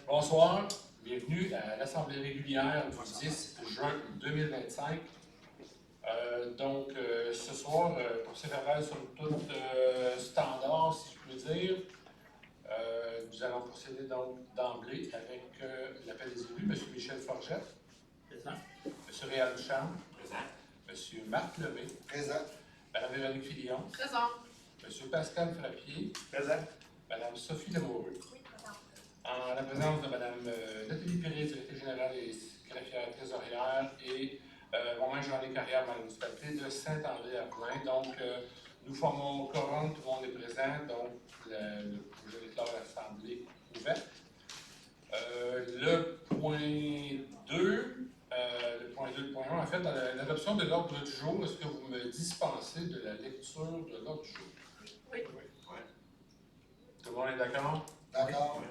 Bonsoir, bienvenue à l'Assemblée régulière du 10 juin 2025. Ce soir, procès-verbal somme toute standard, si je peux dire. Nous allons procéder donc d'emblée avec l'appel des élus. M. Michel Forgette. Présent. M. Réal Duchamp. Présent. M. Marc Lemay. Présent. Mme Véronique Fillon. Présent. M. Pascal Frappier. Présent. Mme Sophie Lamoureux. En la présence de Mme Nathalie Perret, directrice générale et greffière trésorière, et moi-même Jean-Luc Carrière, dans la municipalité de Saint-André-Arvelin. Donc, nous formons quorum, tout le monde est présent, donc je déclare l'Assemblée ouverte. Le point 2, le point 1, en fait, l'adoption de l'ordre du jour, est-ce que vous me dispensez de la lecture de l'ordre du jour? Oui. Tout le monde est d'accord? D'accord.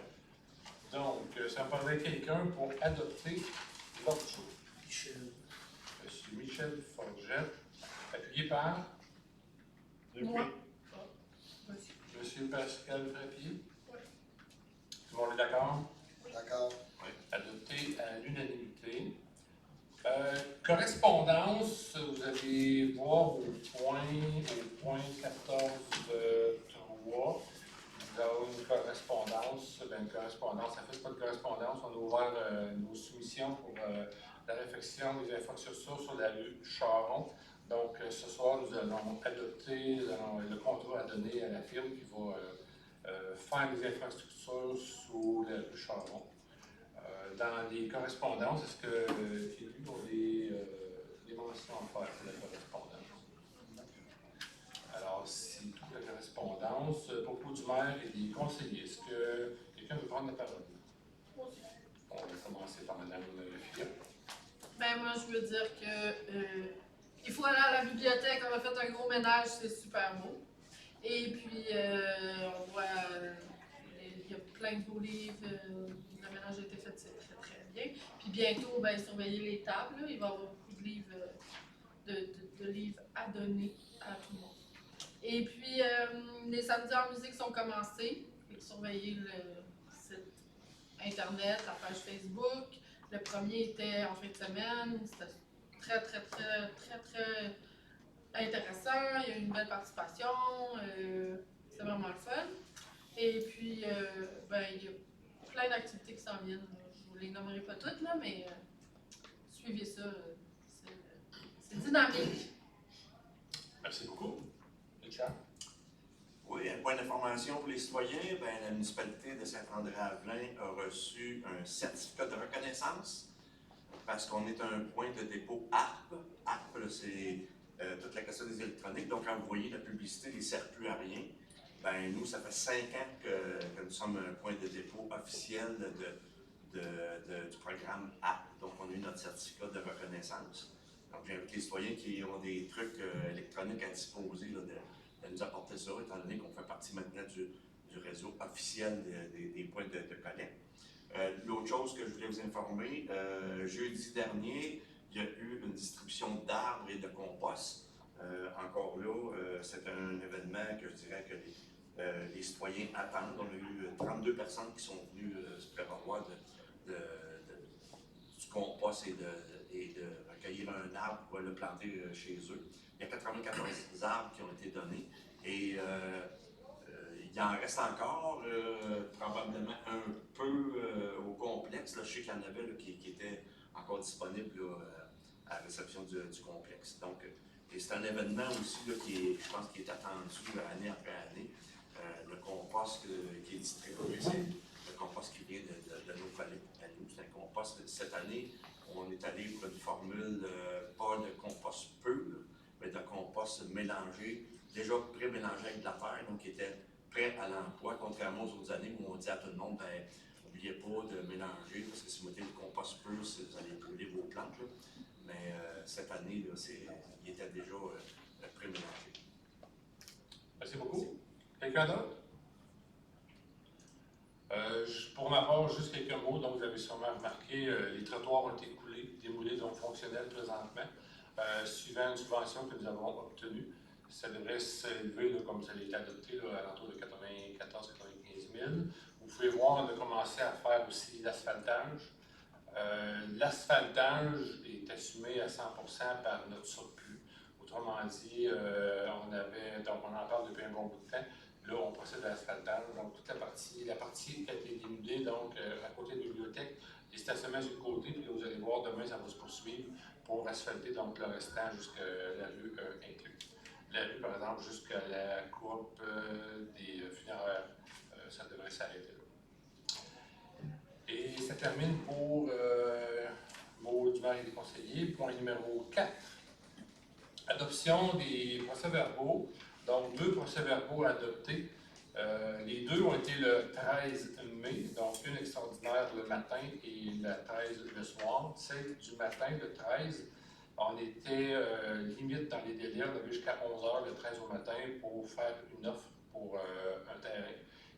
Donc, ça me parlerait quelqu'un pour adopter l'ordre du jour. Michel. Monsieur Michel Forgette, appuyé par Moi. Monsieur Pascal Frappier. Tout le monde est d'accord? D'accord. Adopté à l'unanimité. Correspondance, vous allez voir au point 14.3. Nous avons une correspondance. En fait, pas de correspondance. On a ouvert nos soumissions pour la réflexion des infrastructures sur la rue Charon. Donc, ce soir, nous allons adopter le contrat à donner à la firme qui va faire les infrastructures sous la rue Charon. Dans les correspondances, est-ce que les élus ont des mentions à faire pour la correspondance? Alors, c'est toute la correspondance. Propos du maire et des conseillers. Est-ce que quelqu'un veut prendre la parole? On va commencer par Mme Fillon. Ben moi, je veux dire que il faut aller à la bibliothèque. On a fait un gros ménage, c'est super beau. Et puis, on voit, il y a plein de beaux livres. Le ménage a été fait, c'est très, très bien. Puis bientôt, ben, surveiller les tables. Là. Il va y avoir beaucoup de livres, de livres à donner à tout le monde. Et puis, les samedis en musique sont commencés. Il faut surveiller le site Internet, la page Facebook. Le premier était en fin de semaine. C'était très, très, très, très, très intéressant. Il y a eu une belle participation. C'est vraiment le fun. Et puis, ben, il y a plein d'activités qui s'en viennent. Je ne vous les nommerai pas toutes, là, mais suivez ça. C'est dynamique. Merci beaucoup. Richard? Oui, un point d'information pour les citoyens. Ben, la municipalité de Saint-André-Avelin a reçu un certificat de reconnaissance parce qu'on est un point de dépôt ARP. ARP, c'est toute la question des électroniques. Donc, quand vous voyez la publicité, ne sert plus à rien. Ben, nous, ça fait 5 ans que nous sommes un point de dépôt officiel du programme ARP. Donc, on a eu notre certificat de reconnaissance. Donc, j'invite les citoyens qui ont des trucs électroniques à disposer là, de nous apporter ça, étant donné qu'on fait partie maintenant du réseau officiel des points de collecte. L'autre chose que je voulais vous informer, jeudi dernier, il y a eu une distribution d'arbres et de compost. Encore là, c'est un événement que je dirais que les citoyens attendent. On a eu 32 personnes qui sont venues se prévaloir du compost et de recueillir un arbre pour le planter chez eux. Il y a 94 arbres qui ont été donnés et il en reste encore, probablement un peu au complexe. Là, je sais qu'il y en avait là, qui étaient encore disponibles là, à la réception du complexe. Donc, et c'est un événement aussi là, je pense, qui est attendu année après année. Le compost qui est distribué, c'est le compost qui vient de nos collègues à nous. C'est un compost. Cette année, on est allé pour une formule pas de compost pur, mais de compost mélangé, déjà pré-mélangé avec de la terre, donc qui était prêt à l'emploi, contrairement aux autres années où on dit à tout le monde, ben, n'oubliez pas de mélanger, parce que si vous mettez le compost pur, vous allez brûler vos plantes. Là. Mais cette année, là, il était déjà pré-mélangé. Merci beaucoup. Quelqu'un d'autre? Pour ma part, juste quelques mots. Donc, vous avez sûrement remarqué, les trottoirs ont été coulés, démoulés, donc fonctionnels présentement, suivant une subvention que nous avons obtenue. Ça devrait s'élever, comme ça a été adopté, là, à l'entour de 80 voir, on a commencé à faire aussi l'asphaltage. L'asphaltage est assumé à 100% par notre surplus. Autrement dit, donc on en parle depuis un bon bout de temps. Là, on procède à l'asphaltage. Donc, toute la partie a été dénudée, donc à côté de la bibliothèque, les stationnements sur le côté, puis là, vous allez voir, demain, ça va se poursuivre pour asphalter donc le restant jusqu'à la rue inclus. La rue, par exemple, jusqu'à la courbe des funéraires, ça devrait s'arrêter là. Et ça termine pour mot du maire et des conseillers. Point numéro 4. Adoption des procès-verbaux. Donc, 2 procès-verbaux adoptés. Les 2 ont été le 13 mai, donc une extraordinaire le matin et la 13 le soir. Celle du matin, le 13, on était limite dans les délais. On avait jusqu'à 11 h le 13 au matin pour faire une offre pour un terrain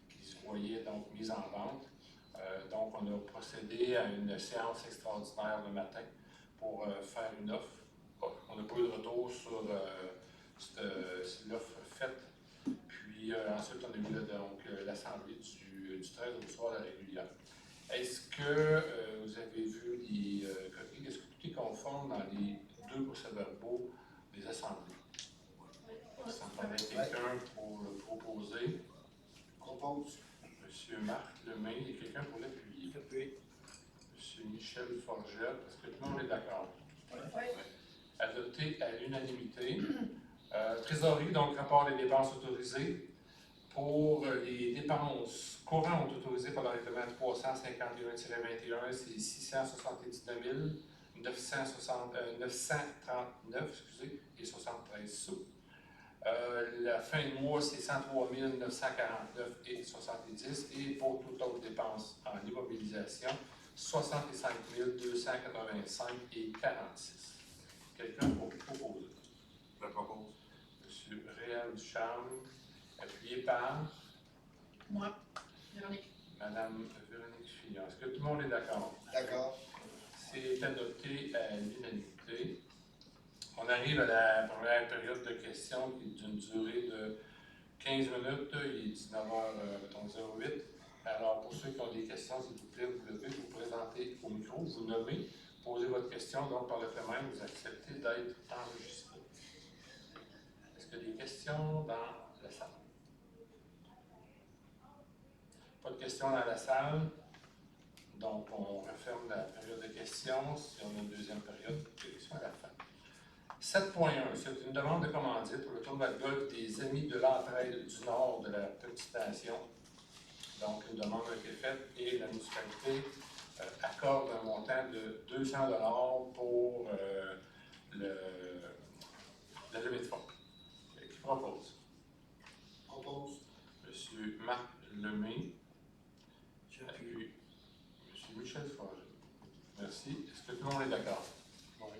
qui se voyait donc mis en vente. Donc, on a procédé à une séance extraordinaire le matin pour faire une offre. On n'a pas eu de retour sur l'offre faite. Puis ensuite, on a eu donc l'assemblée du 13 au soir, la régulière. Est-ce que vous avez vu les copies? Est-ce que tout est conforme dans les 2 procès-verbaux des assemblées? Ça me paraît quelqu'un pour le proposer. Propose. Monsieur Marc Lemay, il y a quelqu'un pour l'appuyer. Monsieur Michel Forget, est-ce que tout le monde est d'accord? Oui. Adopté à l'unanimité. Trésorerie, donc rapport des dépenses autorisées. Pour les dépenses courantes autorisées par le règlement 351-21, c'est 679 939 et 73 sous. La fin de mois, c'est 103 949 et 70. Et pour toute autre dépense en immobilisation, 65 285 et 46. Quelqu'un pour proposer? Je le propose. Monsieur Réal Ducharme, appuyé par Moi, Véronique. Madame Véronique Fillon. Est-ce que tout le monde est d'accord? D'accord. C'est adopté à l'unanimité. On arrive à la première période de questions qui est d'une durée de 15 minutes. Il est 19h08. Alors, pour ceux qui ont des questions, s'il vous plaît, vous devez vous présenter au micro, vous nommez, posez votre question, donc par le fait même, vous acceptez d'être enregistré. Est-ce qu'il y a des questions dans la salle? Pas de questions dans la salle. Donc, on referme la période de questions. Si on a une deuxième période de questions à la fin. 7.1, c'est une demande de commandite pour le tournoi de golf des Amis de l'Entraide du Nord de la Petite Nation. Donc, une demande a été faite et la municipalité accorde un montant de 200 $ pour la levée de fonds. Qui propose? Propose. Monsieur Marc Lemay. J'appuie. Monsieur Michel Forget. Merci. Est-ce que tout le monde est d'accord? Oui.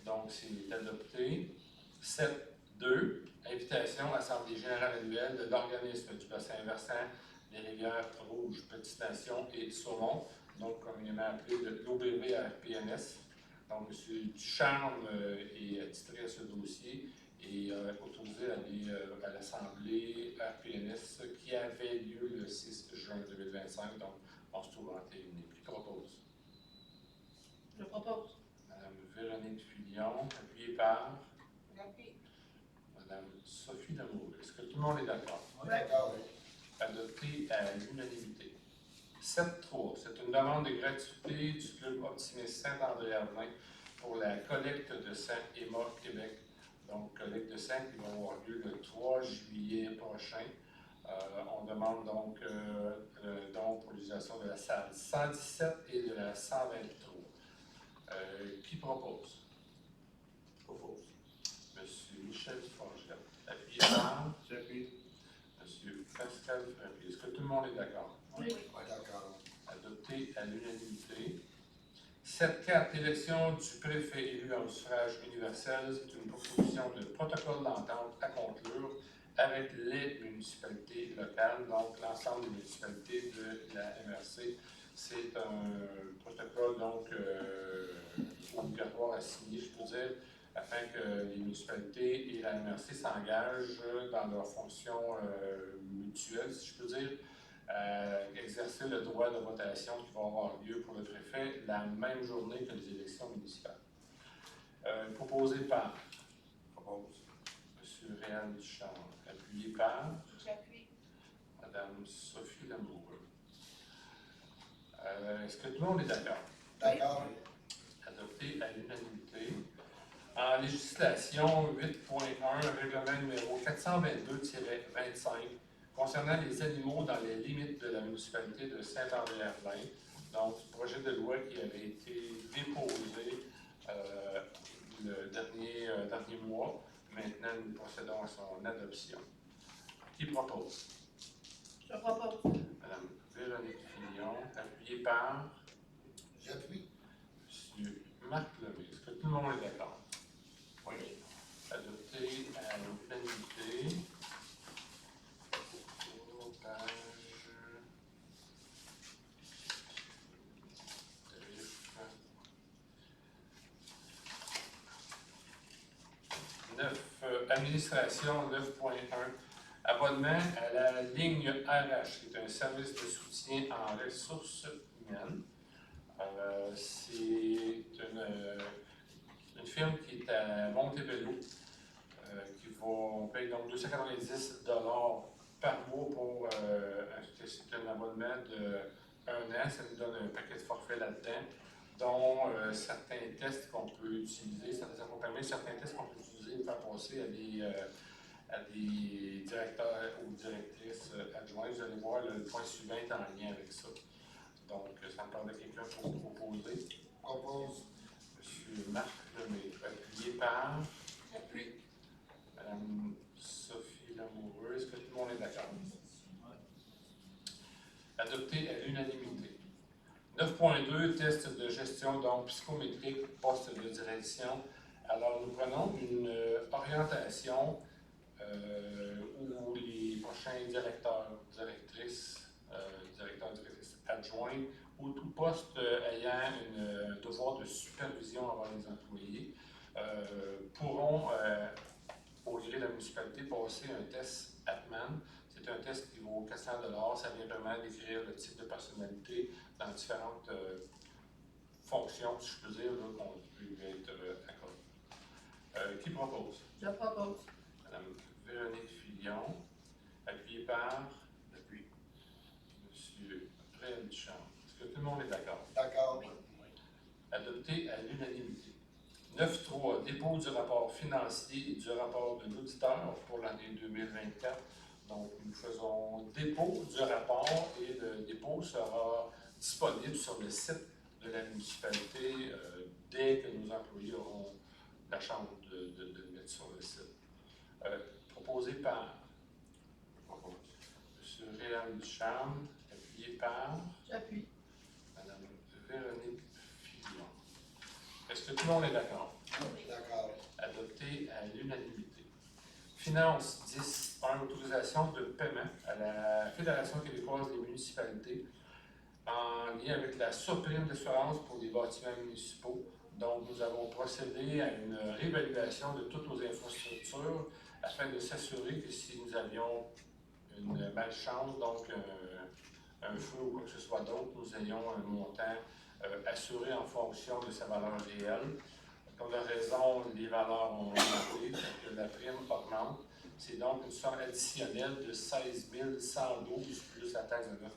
Donc, c'est adopté. 7.2. Invitation à l'Assemblée générale annuelle de l'organisme du bassin versant des rivières Rouges, Petite Nation et Saumon, donc communément appelé l'OBV-RPNS. Donc, M. Ducharme est attitré à ce dossier et autorisé à aller à l'Assemblée RPNS qui avait lieu le 6 juin 2025. Donc, on se trouve en terminé. Qui propose? Je propose. Madame Véronique Fillon, appuyée par J'appuie. Madame Sophie Lamour. Est-ce que tout le monde est d'accord? D'accord. Adopté à l'unanimité. 7.3. C'est une demande de gratuité du Club Optimiste Saint-André-Arvin pour la collecte de sang EMA Québec. Donc, collecte de sang qui va avoir lieu le 3 juillet prochain. On demande donc un don pour l'utilisation de la salle 117 et de la 123. Qui propose? Propose. Monsieur Michel Forget. Appuyé par J'appuie. Monsieur Pascal Frappé. Est-ce que tout le monde est d'accord? Oui. D'accord. Adopté à l'unanimité. 7.4. Élection du préfet élu en suffrage universel. C'est une proposition de protocole d'entente à conclure avec les municipalités locales, donc l'ensemble des municipalités de la MRC. C'est un protocole donc obligatoire à signer, je peux dire, afin que les municipalités et la MRC s'engagent dans leurs fonctions mutuelles, si je peux dire, exercer le droit de votation qui va avoir lieu pour le préfet la même journée que les élections municipales. Proposé par Propose. M. Réal Duchamp, appuyé par J'appuie. Mme Sophie Lamoureux. Est-ce que tout le monde est d'accord? D'accord. Adopté à l'unanimité. En législation 8.1, règlement numéro 422-25, concernant les animaux dans les limites de la municipalité de Saint-André-Arlin, donc projet de loi qui avait été déposé le dernier mois. Maintenant, nous procédons à son adoption. Qui propose? Je propose. Madame Véronique Fillon, appuyée par J'appuie. M. Marc Lemay. Est-ce que tout le monde est d'accord? Oui. Adopté à l'unanimité. Page 9. Administration 9.1. Abonnement à la ligne RH, qui est un service de soutien en ressources humaines. C'est une firme qui est à Montebello, on paye donc 290 $ par mois pour c'est un abonnement de 1 an. Ça nous donne un paquet de forfaits là-dedans, dont certains tests qu'on peut utiliser, certains accompagnements, certains tests qu'on peut utiliser pour faire passer à des directeurs ou directrices adjoints. Vous allez voir, le point suivant est en lien avec ça. Donc, ça me parle de quelqu'un pour proposer. Propose. M. Marc Lemay, appuyé par J'appuie. Mme Sophie Lamoureux. Est-ce que tout le monde est d'accord? Adopté à l'unanimité. 9.2, test de gestion donc psychométrique, poste de direction. Alors, nous prenons une orientation où les prochains directeurs, directrices adjoints ou tout poste ayant un devoir de supervision envers les employés pourront, au gré de la municipalité, passer un test ATMAN. C'est un test qui vaut 400 $. Ça vient vraiment décrire le type de personnalité dans différentes fonctions, si je peux dire, qu'on peut être accordé. Qui propose? Je propose. Madame Véronique Fillon, appuyée par Depuis. M. Réal Duchamp. Est-ce que tout le monde est d'accord? D'accord. Adopté à l'unanimité. 9.3. Dépôt du rapport financier et du rapport de l'auditeur pour l'année 2024. Donc, nous faisons dépôt du rapport et le dépôt sera disponible sur le site de la municipalité dès que nos employés auront la chance de le mettre sur le site. Proposé par M. Réal Duchamp, appuyé par J'appuie. Mme Véronique Fillon. Est-ce que tout le monde est d'accord? D'accord. Adopté à l'unanimité. Finance 10. Autorisation de paiement à la Fédération québécoise des municipalités en lien avec la surprime d'assurance pour les bâtiments municipaux. Donc, nous avons procédé à une réévaluation de toutes nos infrastructures afin de s'assurer que si nous avions une malchance, donc un feu ou quoi que ce soit d'autre, nous ayons un montant assuré en fonction de sa valeur réelle. Comme la raison, les valeurs ont augmenté, que la prime augmente. C'est donc une somme additionnelle de 16 112 plus la taxe de 9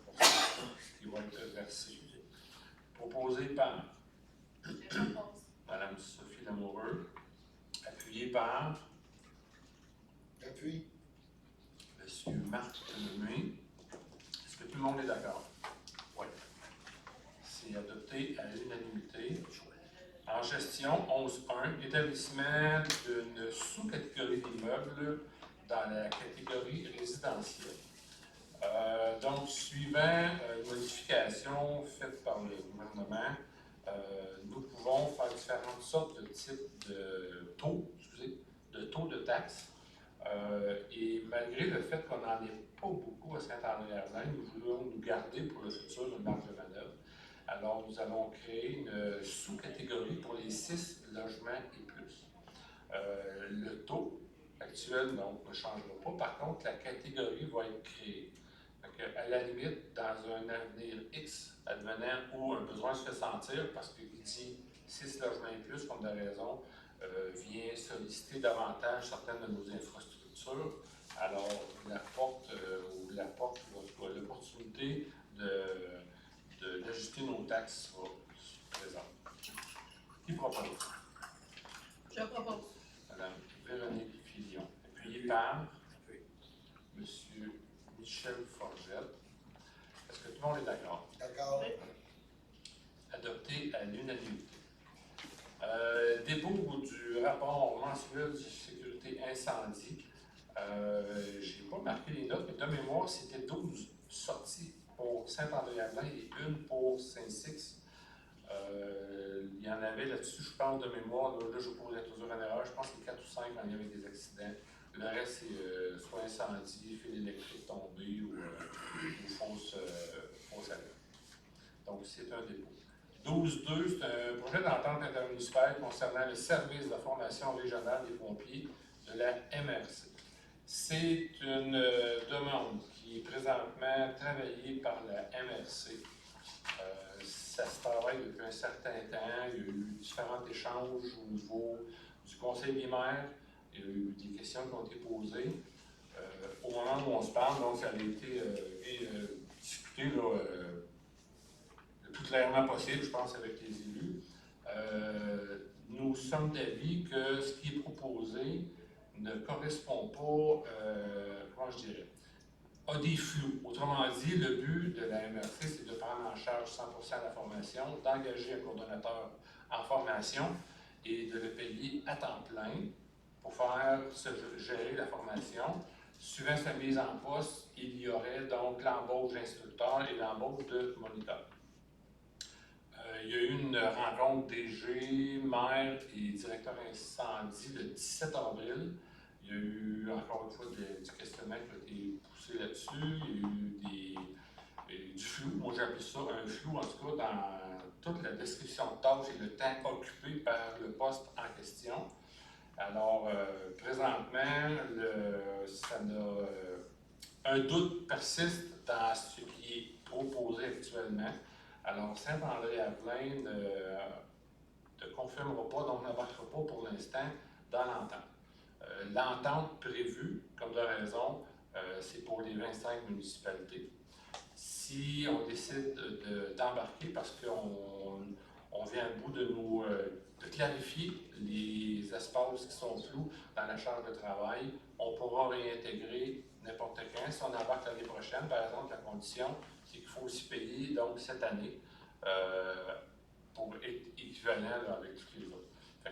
qui va être versée. Proposé par Mme Sophie Lamoureux, appuyé par J'appuie. M. Marc Lemay. Est-ce que tout le monde est d'accord? Oui. C'est adopté à l'unanimité. En gestion, 11.1, établissement d'une sous-catégorie d'immeubles dans la catégorie résidentielle. Donc, suivant une modification faite par le gouvernement, nous pouvons faire différentes sortes de types de taux, de taxes. Et malgré le fait qu'on n'en ait pas beaucoup à Saint-André-Arlin, nous voulons nous garder pour le futur une marge de manœuvre. Alors, nous allons créer une sous-catégorie pour les 6 logements et plus. Le taux actuel donc, ne changera pas. Par contre, la catégorie va être créée. Fait que, à la limite, dans un avenir X, advenant où un besoin se fait sentir, parce qu'il dit 6 logements et plus, comme de raison, vient solliciter davantage certaines de nos infrastructures, alors la porte, ou en tout cas, l'opportunité d'ajuster nos taxes sera présente. Qui propose? Je propose. Madame Véronique Filion, appuyée par Monsieur Michel Forgette. Est-ce que tout le monde est d'accord? D'accord. Adopté à l'unanimité. Dépôt du rapport mensuel de sécurité incendie. Je n'ai pas marqué les notes, mais de mémoire, c'était 12 sorties pour Saint-André-Avelin et une pour Saint-Six. Il y en avait là-dessus, je pense de mémoire, là je pose toujours une erreur, je pense que c'est 4 ou 5 quand il y avait des accidents. Le reste, c'est soit incendie, fil électrique tombé ou fausse alerte. Donc, c'est un dépôt. 12.2, c'est un projet d'entente intermunicipale concernant le service de formation régionale des pompiers de la MRC. C'est une demande qui est présentement travaillée par la MRC. Ça se travaille depuis un certain temps. Il y a eu différents échanges au niveau du Conseil des maires. Il y a eu des questions qui ont été posées. Au moment où on se parle, donc, ça a été discuté là, le plus clairement possible, je pense, avec les élus. Nous sommes d'avis que ce qui est proposé ne correspond pas, comment je dirais, à des flous. Autrement dit, le but de la MRC, c'est de prendre en charge 100% de la formation, d'engager un coordonnateur en formation et de le payer à temps plein pour faire gérer la formation. Suivant sa mise en poste, il y aurait donc l'embauche d'instructeurs et l'embauche de moniteurs. Il y a eu une rencontre DG, maire et directeur incendie le 17 avril. Il y a eu encore une fois du questionnaire qui a été poussé là-dessus. Il y a eu du flou. Moi, j'ai appelé ça un flou, en tout cas, dans toute la description de tâches et le temps occupé par le poste en question. Alors, présentement, un doute persiste dans ce qui est proposé actuellement. Alors, Saint-André-Avelin ne confirmera pas, donc n'embarquera pas pour l'instant dans l'entente. L'entente prévue, comme de raison, c'est pour les 25 municipalités. Si on décide d'embarquer, parce qu'on vient à bout de clarifier les espaces qui sont flous dans la charge de travail, on pourra réintégrer n'importe quand. Si on embarque l'année prochaine, par exemple, la condition, c'est qu'il faut aussi payer donc cette année pour être équivalent là, avec tous les autres.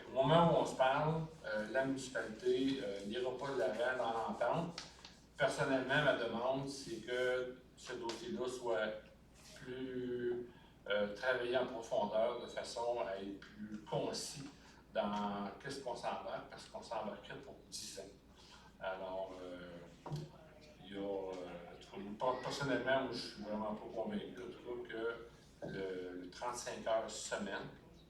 Au moment où on se parle, la municipalité n'ira pas de l'avant dans l'entente. Personnellement, ma demande, c'est que ce dossier-là soit plus travaillé en profondeur de façon à être plus concis dans qu'est-ce qu'on s'embarque, parce qu'on s'embarquerait pour 10 ans. Alors, il y a, personnellement, moi, je suis vraiment pas convaincu, en tout cas, que le 35 heures semaine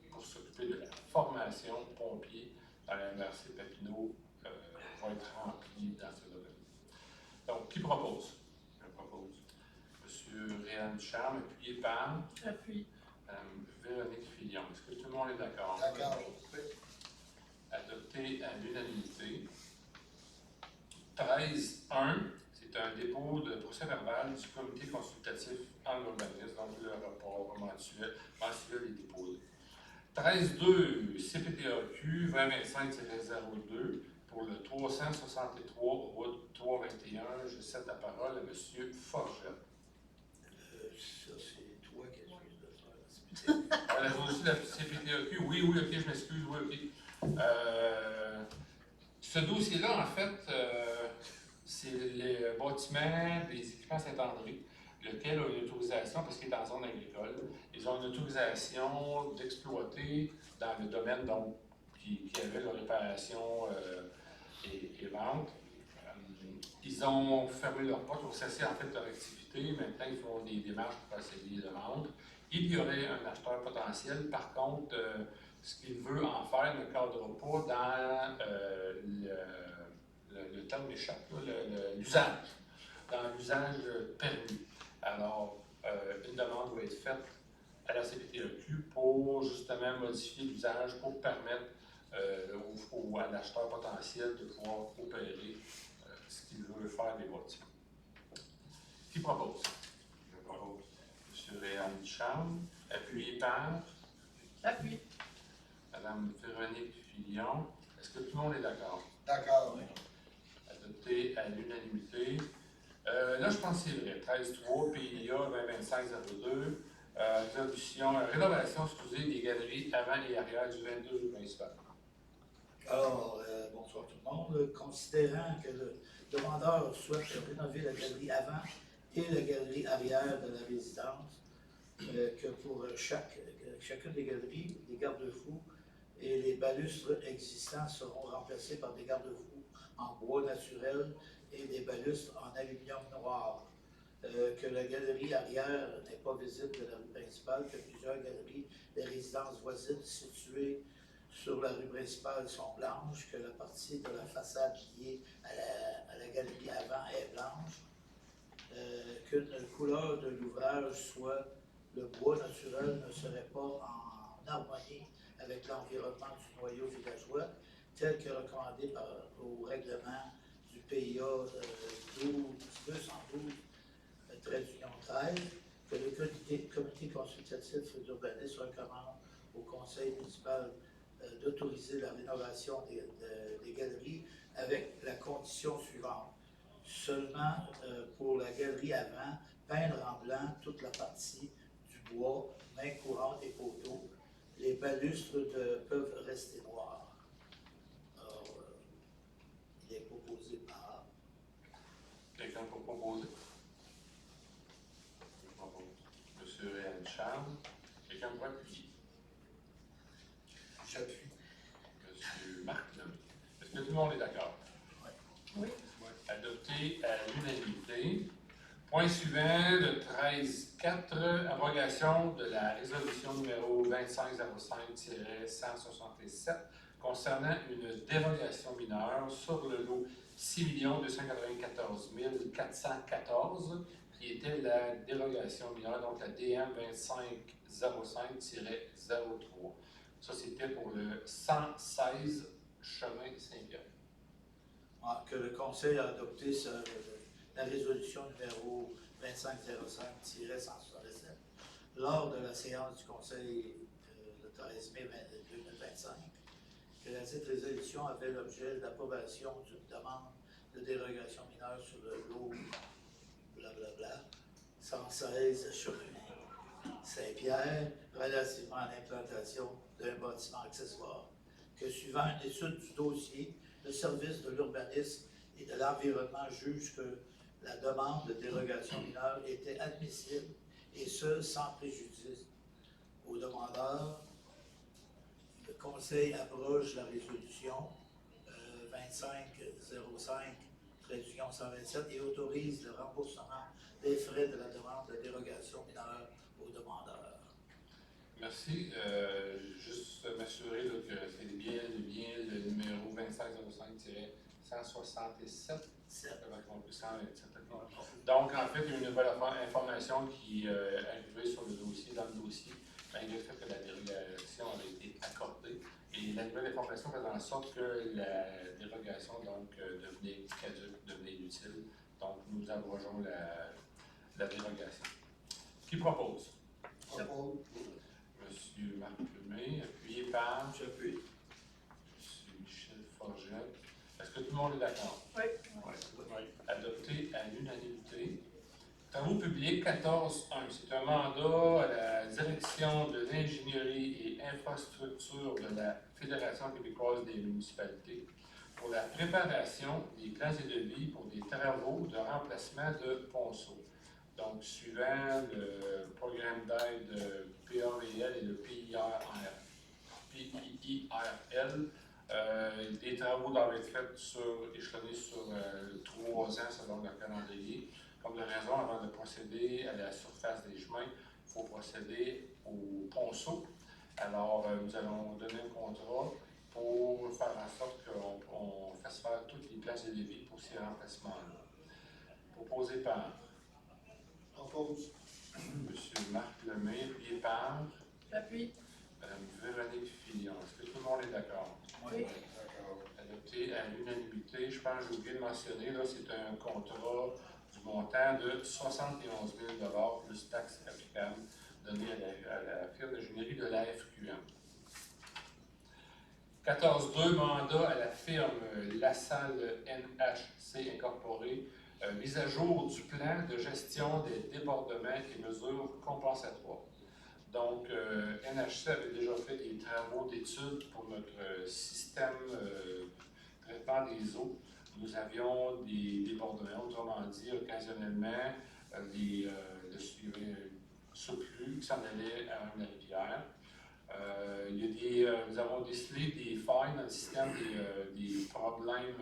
pour s'occuper de la formation pompier dans la MRC Papineau va être rempli dans ce domaine. Donc, qui propose? Je propose. M. Réal Ducharme, appuyé par Appui. Mme Véronique Filion. Est-ce que tout le monde est d'accord? D'accord. Adopté à l'unanimité. 13.1, c'est un dépôt de procès-verbal du comité consultatif en urbanisme, donc le rapport mensuel est déposé. 13.2, CPTAQ 2025-02 pour le 363 route 321. Je cède la parole à M. Forgette. Ça, c'est toi qui as de faire. La dossier de la CPTAQ, oui, ok, je m'excuse, oui, ok. Ce dossier-là, en fait, c'est le bâtiment des équipements Saint-André, lequel a une autorisation, parce qu'il est en zone agricole, ils ont une autorisation d'exploiter dans le domaine donc, qui avait la réparation et vente. Ils ont fermé leurs portes, ils ont cessé en fait leur activité. Maintenant, ils font des démarches pour essayer de vendre. Il y aurait un acheteur potentiel. Par contre, ce qu'il veut en faire ne cadre pas dans le terme m'échappe, l'usage. dans l'usage permis. Alors, une demande va être faite à la CPTEQ pour justement modifier l'usage pour permettre à l'acheteur potentiel de pouvoir opérer ce qu'il veut faire des bâtiments. Qui propose? Je propose. M. Réal Ducharme, appuyé par Appui. Mme Véronique Fillon. Est-ce que tout le monde est d'accord? D'accord. Adopté à l'unanimité. Là, je pense que c'est vrai. 13-3, PIA 2025-02. Rénovation, excusez, des galeries avant et arrière du 22 rue principale. Alors, bonsoir tout le monde. Considérant que le demandeur souhaite rénover la galerie avant et la galerie arrière de la résidence, que pour chacune des galeries, les garde-fous et les balustres existants seront remplacés par des garde-fous en bois naturel et des balustres en aluminium noir. Que la galerie arrière n'est pas visible de la rue principale, que plusieurs galeries des résidences voisines situées sur la rue principale sont blanches, que la partie de la façade liée à la galerie avant est blanche, qu'une couleur de l'ouvrage soit le bois naturel ne serait pas en harmonie avec l'environnement du noyau villageois, tel que recommandé au règlement du PIA 212, trait d'union 13, que le comité consultatif d'urbanisme recommande au conseil municipal d'autoriser la rénovation des galeries avec la condition suivante. Seulement pour la galerie avant, peindre en blanc toute la partie du bois, main courante et poteaux. Les balustres peuvent rester noirs. Alors, il est proposé par... Quelqu'un pour proposer? Je propose. M. Réal Charles. Quelqu'un pour appuyer? J'appuie. M. Marc Lemay. Est-ce que tout le monde est d'accord? Oui. Adopté à l'unanimité. Point suivant, le 13-4, abrogation de la résolution numéro 2505-167 concernant une dérogation mineure sur le lot 6 294 414, qui était la dérogation mineure, donc la DM 2505-03. Ça, c'était pour le 116 chemin Saint-Pierre. Que le Conseil a adopté la résolution numéro 2505-167 lors de la séance du Conseil le 13 mai 2025, que la dite résolution avait l'objet d'approbation d'une demande de dérogation mineure sur le lot blablabla 116 chemin Saint-Pierre relativement à l'implantation d'un bâtiment accessoire, que suivant une étude du dossier, le service de l'urbanisme et de l'environnement juge que la demande de dérogation mineure était admissible, et ce, sans préjudice au demandeur. Le Conseil abroge la résolution 2505-127 et autorise le remboursement des frais de la demande de dérogation mineure au demandeur. Merci. Juste m'assurer là, que c'est bien le numéro 2505-167. Donc, en fait, il y a une nouvelle information qui est arrivée sur le dossier, dans le dossier, malgré le fait que la dérogation avait été accordée. Et la nouvelle information faisait en sorte que la dérogation donc, devenait caduque, devenait inutile. Donc, nous abrogeons la dérogation. Qui propose? Propose. Monsieur Marc Lemay, appuyé par J'appuie. Monsieur Michel Forget. Est-ce que tout le monde est d'accord? Oui. Oui. Adopté à l'unanimité. Travaux publics 14.1. C'est un mandat à la direction de l'ingénierie et infrastructure de la Fédération québécoise des municipalités pour la préparation des plans et devis pour des travaux de remplacement de ponceaux. Donc, suivant le programme d'aide PAVL et le PIRL, des travaux doivent être faits échelonnés sur 3 ans selon le calendrier. Comme de raison, avant de procéder à la surface des chemins, il faut procéder au ponceau. Alors, nous allons donner un contrat pour faire en sorte qu'on fasse faire toutes les places de devis pour ces remplacements-là. proposé par Propose. M. Marc Lemay, appuyé par J'appuie. Mme Véronique Fillon. Est-ce que tout le monde est d'accord? Oui. D'accord. Adopté à l'unanimité. Je pense que j'ai oublié de mentionner, là, c'est un contrat du montant de 71 000 plus taxes applicables donné à la firme d'ingénierie de la FQM. 14.2, mandat à la firme LaSalle NHC Incorporée, mise à jour du plan de gestion des débordements et mesures compensatoires. Donc, NHC avait déjà fait des travaux d'études pour notre système traitement des eaux. Nous avions des débordements, autrement dit, occasionnellement, il y avait un surplus qui s'en allait à la rivière. Nous avons décelé des failles dans le système, des problèmes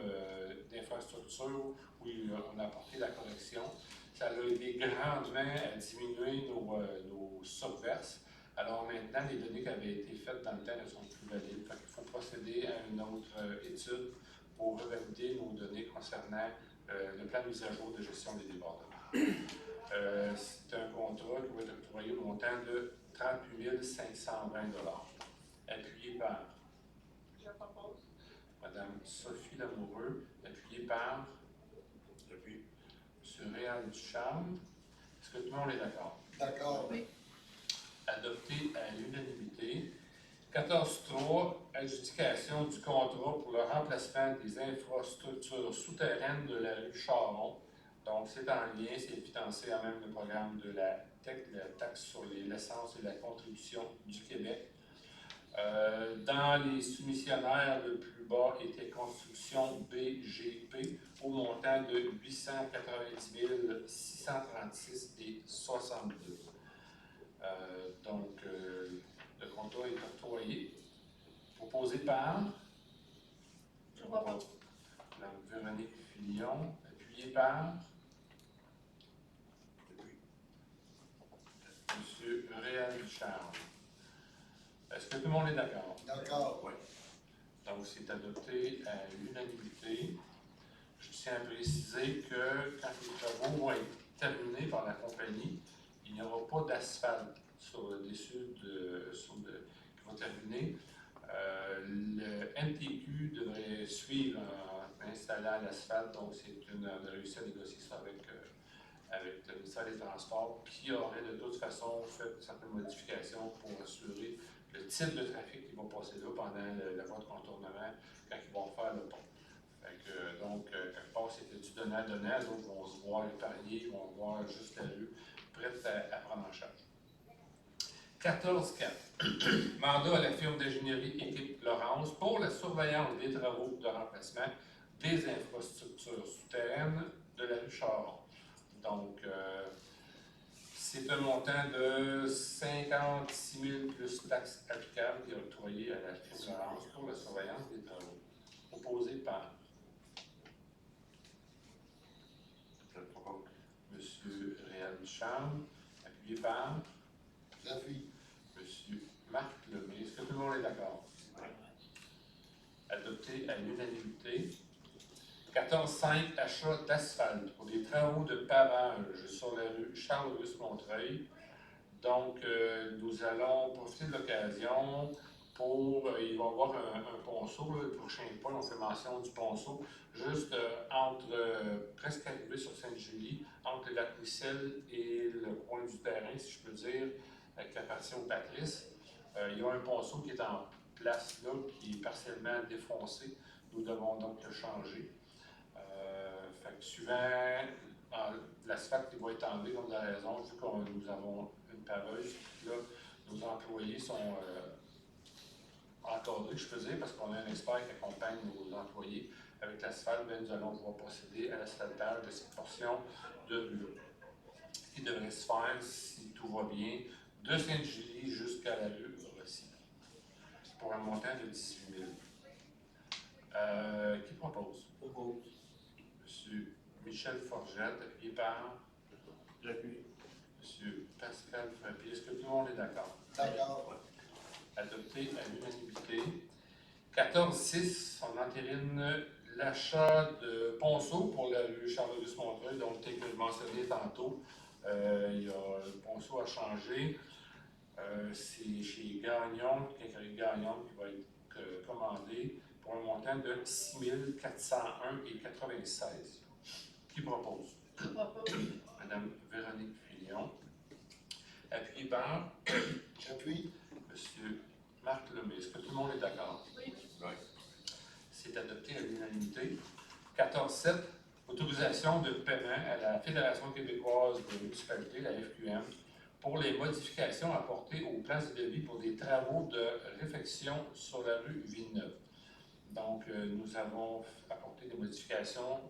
d'infrastructure où on a apporté la correction. Ça a aidé grandement à diminuer nos subverses. Alors maintenant, les données qui avaient été faites dans le temps ne sont plus valides. Il faut procéder à une autre étude pour revalider nos données concernant le plan de mise à jour de gestion des débordements. C'est un contrat qui va être octroyé au montant de 38 520 $. Appuyé par Je propose. Mme Sophie Lamoureux, appuyé par J'appuie. M. Réal Ducharme. Est-ce que tout le monde est d'accord? D'accord. Oui. Adopté à l'unanimité. 14.3, adjudication du contrat pour le remplacement des infrastructures souterraines de la rue Charon. Donc, c'est en lien, c'est financé à même le programme de la TEC, la taxe sur l'essence et la contribution du Québec. Dans les soumissionnaires, le plus bas était Construction BGP au montant de 890 636 et 62. Donc, le contrat est octroyé. Proposé par Je propose. Mme Véronique Fillon, appuyé par M. Réal Richard. Est-ce que tout le monde est d'accord? D'accord. Oui. Donc, c'est adopté à l'unanimité. Je tiens à préciser que quand les travaux vont être terminés par la compagnie, il n'y aura pas d'asphalte sur le dessus qui va terminer. Le MTQ devrait suivre en installant l'asphalte, donc on a réussi à négocier ça avec le ministère des Transports, qui aurait de toute façon fait certaines modifications pour assurer le type de trafic qui va passer là pendant la voie de contournement quand ils vont faire le pont. Donc, quelque part, c'était du donnant-donnant, d'autres vont se voir parier, ils vont voir juste la rue prête à prendre en charge. 14.4. Mandat à la firme d'ingénierie Équipe Laurence pour la surveillance des travaux de remplacement des infrastructures souterraines de la rue Charon. Donc, c'est un montant de 56 000 plus taxes applicables qui est octroyé à la firme Laurence pour la surveillance des travaux. Proposé par Je propose. M. Réal Ducharme, appuyé par J'appuie. M. Marc Lemay. Est-ce que tout le monde est d'accord? Adopté à l'unanimité. 14.5, achat d'asphalte pour des travaux de pavage sur la rue Charles-Auguste-Montreuil. Donc, nous allons profiter de l'occasion pour, il va y avoir un ponceau, le prochain point, on fait mention du ponceau, juste presque arrivé sur Sainte-Julie, entre le lac Ruissel et le coin du terrain, si je peux dire, qui appartient au Patrice. Il y a un ponceau qui est en place là, qui est partiellement défoncé. Nous devons donc le changer. Fait que suivant l'asphalte qui va être enlevé, comme de la raison, vu que nous avons une paveuse, là, nos employés sont encadrés, je peux dire, parce qu'on a un expert qui accompagne nos employés. Avec l'asphalte, nous allons pouvoir procéder à l'asphaltage de cette portion de rue qui devrait se faire, si tout va bien, de Sainte-Julie jusqu'à la rue Rossi, pour un montant de 18 000. Qui propose? Propose. M. Michel Forgette, appuyé par J'appuie. M. Pascal Frappier. Est-ce que tout le monde est d'accord? D'accord. Adopté à l'unanimité. 14.6, on entérine l'achat de ponceaux pour la rue Charles-Auguste-Montreuil, donc tel que je mentionnais tantôt, il y a le ponceau à changer. C'est chez Gagnon, Quincaillerie Gagnon, qui va être commandé pour un montant de 6 401,96. Qui propose? Je propose. Madame Véronique Fillon. Appuyé par J'appuie. Monsieur Marc Lemay. Est-ce que tout le monde est d'accord? Oui. C'est adopté à l'unanimité. 14.7. Autorisation de paiement à la Fédération québécoise de municipalités, la FQM, pour les modifications apportées aux plans de devis pour des travaux de réfection sur la rue Villeneuve. Donc, nous avons apporté des modifications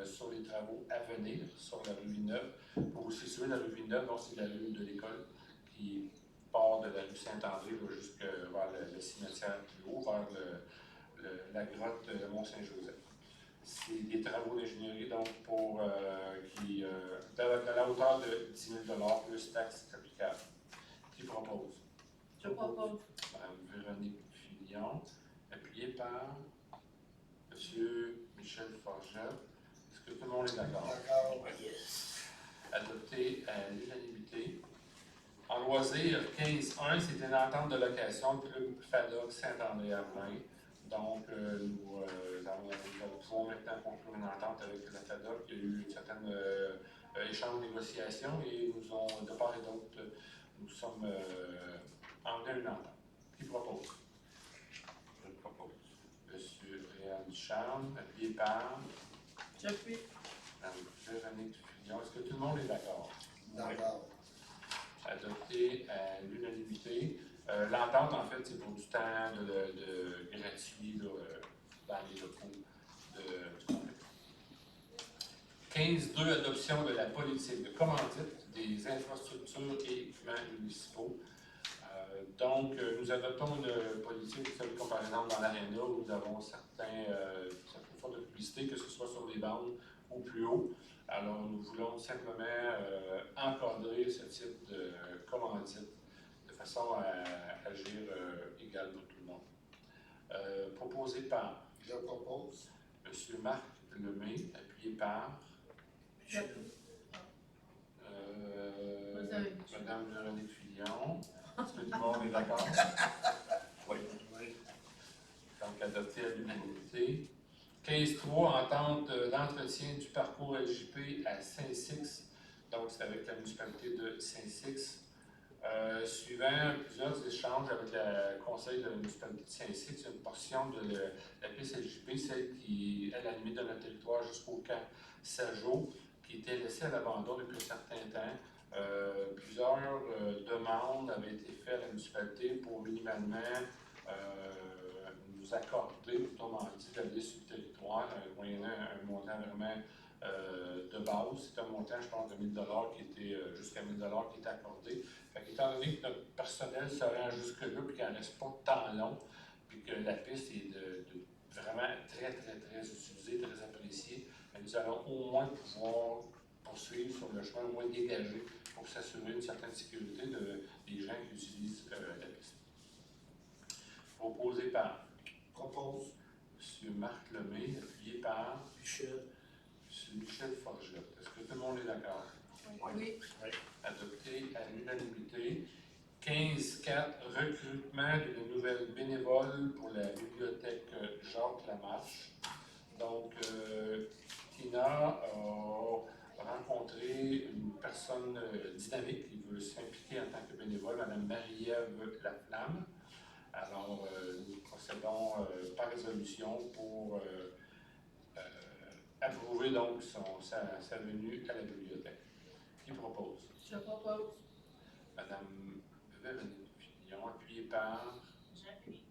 sur les travaux à venir sur la rue Villeneuve. Pour vous situer, la rue Villeneuve, c'est la rue de l'école qui part de la rue Saint-André jusque vers le cimetière plus haut, vers la grotte de Mont-Saint-Joseph. C'est des travaux d'ingénierie donc pour de la hauteur de 10 000 plus taxes applicables. Qui propose? Je propose. Madame Véronique Fillon, appuyée par M. Michel Forget. Est-ce que tout le monde est d'accord? D'accord. Adopté à l'unanimité. En loisir, 15.1, c'est une entente de location de Club FADOC Saint-André-Arlin. Donc, nous pouvons maintenant conclure une entente avec la FADOC. Il y a eu une certaine échange de négociations et nous ont, de part et d'autre, nous sommes en une entente. Qui propose? Je propose. Monsieur Réal Charme, appuyé par J'appuie. Mme Véronique Fillon. Est-ce que tout le monde est d'accord? D'accord. Adopté à l'unanimité. L'entente, en fait, c'est pour du temps de gratuit là, dans les locaux du complexe. 15.2, adoption de la politique de commandite des infrastructures et équipements municipaux. Donc, nous adoptons une politique, vous savez, comme par exemple dans l'Arena, où nous avons certaines formes de publicité, que ce soit sur les bandes ou plus haut. Alors, nous voulons simplement encadrer ce type de commandite de façon à agir égal pour tout le monde. Proposé par Je propose. M. Marc Lemay, appuyé par J'appuie. Mme Véronique Fillon. Est-ce que tout le monde est d'accord? Oui. Donc, adopté à l'unanimité. 15.3, entente d'entretien du parcours LJP à Saint-Six. Donc, c'est avec la municipalité de Saint-Six. Suivant plusieurs échanges avec le conseil de la municipalité de Saint-Six, une portion de la piste LJP, celle qui est à la limite de notre territoire jusqu'au camp Sajo, qui était laissée à l'abandon depuis un certain temps. Plusieurs demandes avaient été faites à la municipalité pour minimalement nous accorder, autrement dit, d'aller sur le territoire, moyennant un montant vraiment de base. C'est un montant, je pense, de 1 000 qui était jusqu'à 1 000 qui était accordé. Fait qu'étant donné que notre personnel se rend jusque-là, puis qu'il n'en reste pas de temps long, puis que la piste est vraiment très utilisée, très appréciée, nous allons au moins pouvoir poursuivre sur le chemin, au moins dégagé, pour s'assurer une certaine sécurité des gens qui utilisent la piste. Proposé par Propose. M. Marc Lemay, appuyé par Michel. M. Michel Forget. Est-ce que tout le monde est d'accord? Oui. Adopté à l'unanimité. 15.4, recrutement d'une nouvelle bénévole pour la bibliothèque Jacques Lamarche. Donc, Tina a rencontré une personne dynamique qui veut s'impliquer en tant que bénévole, Mme Marie-Ève Laflamme. Alors, nous procédons par résolution pour approuver donc sa venue à la bibliothèque. Qui propose? Je propose. Madame Véronique Fillon, appuyée par J'appuie.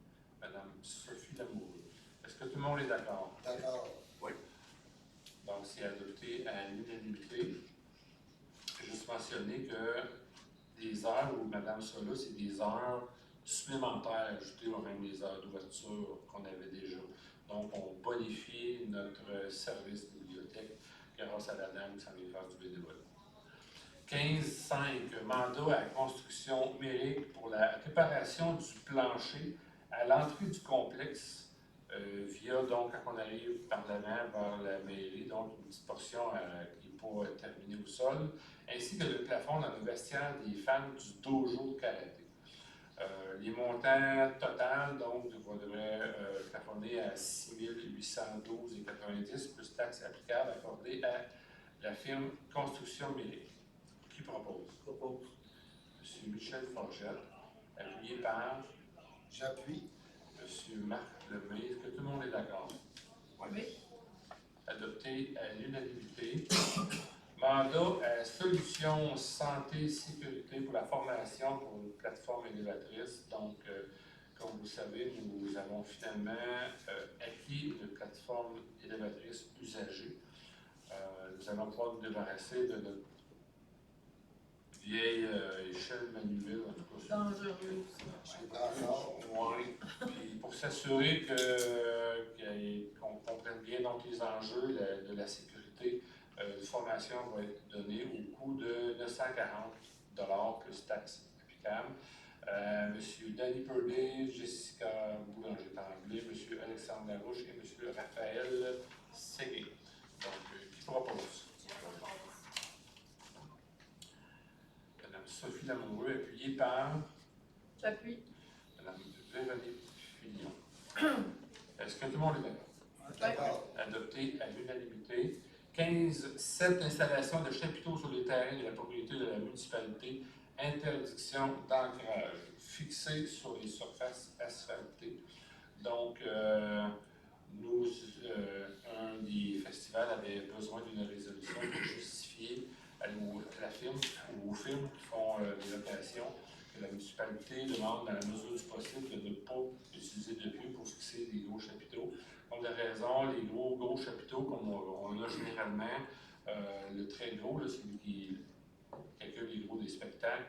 Madame Sophie Lamoureux. Est-ce que tout le monde est d'accord? D'accord. Oui. Donc, c'est adopté à l'unanimité. Je vais juste mentionner que les heures où Mme Sola, c'est des heures supplémentaires ajoutées aux mêmes des heures d'ouverture qu'on avait déjà. Donc, on bonifie notre service de bibliothèque grâce à la dame qui s'en vient faire du bénévolat. 15.5, mandat à construction numérique pour la réparation du plancher à l'entrée du complexe via, donc, quand on arrive par l'avant vers la mairie, donc une petite portion qui n'est pas terminée au sol, ainsi que le plafond dans le vestiaire des femmes du dojo de karaté. Les montants total, donc, devraient plafonner à 6 812,90 plus taxes applicables accordées à la firme Construction Mairie. Qui propose? Propose. M. Michel Forgette, appuyé par J'appuie. M. Marc Lemay. Est-ce que tout le monde est d'accord? Oui. Adopté à l'unanimité. Mandat à Solutions Santé Sécurité pour la formation pour une plateforme élévatrice. Donc, comme vous le savez, nous avons finalement acquis une plateforme élévatrice usagée. Nous allons pouvoir nous débarrasser de notre vieille échelle manuelle, en tout cas. Dangereux. D'accord. Oui. Puis pour s'assurer qu'on comprenne bien donc les enjeux de la sécurité, une formation va être donnée au coût de 940 plus taxes applicables. M. Danny Purdy, Jessica Boulanger-Tremblay, M. Alexandre Larouche et M. Raphaël Ségué. Donc, qui propose? Mme Sophie Lamoureux, appuyée par J'appuie. Mme Véronique Fillon. Est-ce que tout le monde est d'accord? D'accord. Adopté à l'unanimité. 7 installations de chapiteaux sur les terrains de la propriété de la municipalité. Interdiction d'ancrage fixée sur les surfaces asphaltées. Donc, un des festivals avait besoin d'une résolution pour justifier à la firme ou aux firmes qui font des locations que la municipalité demande, dans la mesure du possible, de ne pas utiliser de puits pour fixer des gros chapiteaux. Pour des raisons, les gros chapiteaux, comme on a généralement, le très gros, là, celui qui accueille les gros des spectacles,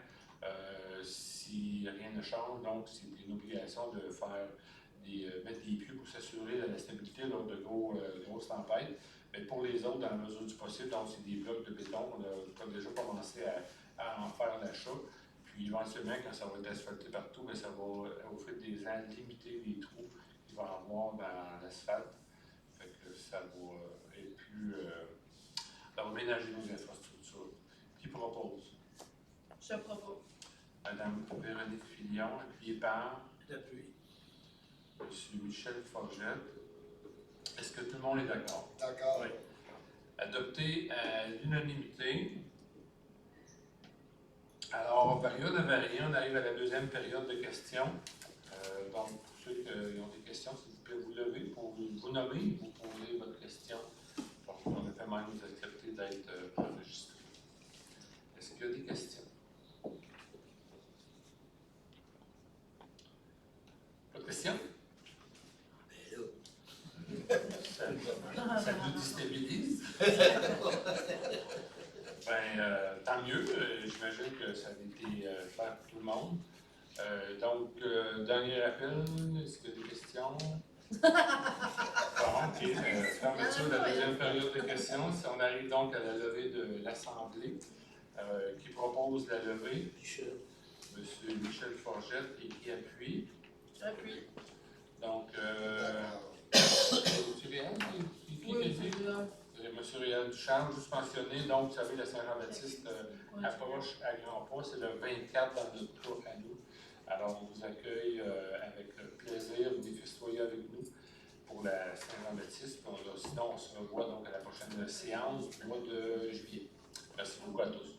si rien ne change, donc c'est une obligation de faire mettre des puits pour s'assurer de la stabilité lors de grosses tempêtes. Mais pour les autres, dans la mesure du possible, donc c'est des blocs de béton. On a déjà commencé à en faire l'achat. Puis éventuellement, quand ça va être asphalté partout, bien, ça va au fil des ans limiter les trous qu'il va y avoir dans l'asphalte. Fait que ça va être plus. Ça va ménager nos infrastructures. Qui propose? Je propose. Madame Véronique Fillon, appuyée par J'appuie. M. Michel Forgette. Est-ce que tout le monde est d'accord? D'accord. Oui. Adopté à l'unanimité. Alors, période avariée, on arrive à la deuxième période de questions. Donc, pour ceux qui ont des questions, s'il vous plaît, vous levez pour vous nommer, vous posez votre question. Donc, on a fait même vous accepter d'être enregistré. Est-ce qu'il y a des questions? Pas de questions? Ça nous déstabilise. Tant mieux. J'imagine que ça a été fait pour tout le monde. Donc, dernier appel. Est-ce qu'il y a des questions? Bon, OK. Fermeture de la deuxième période de questions. Si on arrive donc à la levée de l'Assemblée, qui propose la levée? Michel. M. Michel Forgette, et qui appuie. J'appuie. Donc, D'accord. c'est Réal qui Oui, dit? c'est là. M. Réal Ducharme, juste mentionné, donc, vous savez, le Saint-Jean-Baptiste Ouais. approche à grands pas, c'est le 24 dans notre tour à nous. Alors, on vous accueille avec plaisir, vous festoyer avec nous pour la Saint-Jean-Baptiste. Sinon, on se revoit donc à la prochaine séance du mois de juillet. Merci beaucoup à tous.